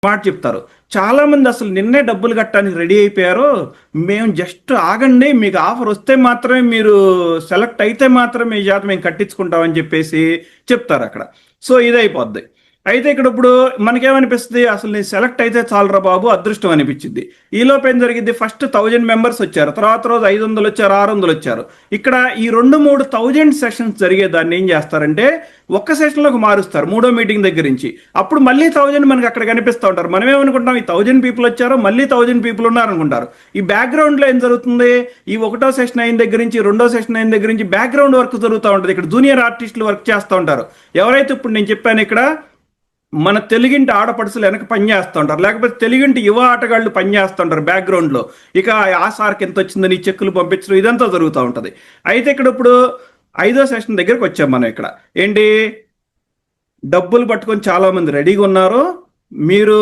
మాట చెప్తారు. చాలా మంది అసలు నిన్నే డబ్బులు కట్టడానికి రెడీ అయిపోయారు. మేము జస్ట్ ఆగండి, మీకు ఆఫర్ వస్తే మాత్రమే, మీరు సెలెక్ట్ అయితే మాత్రమే ఈ జాత మేము కట్టించుకుంటామని చెప్పేసి చెప్తారు అక్కడ. సో ఇదైపోద్ది. అయితే ఇక్కడ ఇప్పుడు మనకేమనిపిస్తుంది, అసలు నేను సెలెక్ట్ అయితే చాలరా బాబు, అదృష్టం అనిపించింది. ఈలోపు ఏం జరిగింది, ఫస్ట్ 1000 మెంబర్స్ వచ్చారు, తర్వాత రోజు 500 వచ్చారు, 600 వచ్చారు. ఇక్కడ ఈ 2-3,000 సెషన్స్ జరిగేదాన్ని ఏం చేస్తారంటే ఒక్క సెషన్లోకి మారుస్తారు మూడో మీటింగ్ దగ్గర నుంచి. అప్పుడు మళ్ళీ 1000 మనకి అక్కడ కనిపిస్తూ ఉంటారు. మనం ఏమనుకుంటాం, ఈ 1000 పీపుల్ వచ్చారు, మళ్ళీ 1000 పీపుల్ ఉన్నారు అనుకుంటారు. ఈ బ్యాక్గ్రౌండ్లో ఏం జరుగుతుంది, ఈ ఒకటో సెషన్ అయిన దగ్గర నుంచి, రెండో సెషన్ అయిన దగ్గర నుంచి బ్యాక్గ్రౌండ్ వర్క్ జరుగుతూ ఉంటుంది. ఇక్కడ జూనియర్ ఆర్టిస్టులు వర్క్ చేస్తూ ఉంటారు. ఎవరైతే ఇప్పుడు నేను చెప్పాను, ఇక్కడ మన తెలుగింటి ఆడపడుచులు వెనక పనిచేస్తూ ఉంటారు, లేకపోతే తెలుగింటి యువ ఆటగాళ్ళు పనిచేస్తుంటారు బ్యాక్గ్రౌండ్లో. ఇక ఆ సార్కి ఎంత వచ్చిందని చెక్కులు పంపించడం ఇదంతా జరుగుతూ ఉంటుంది. అయితే ఇక్కడ ఇప్పుడు 5వ సెషన్ దగ్గరకు వచ్చాం మనం. ఇక్కడ ఏంటి, డబ్బులు పట్టుకొని చాలా మంది రెడీగా ఉన్నారు. మీరు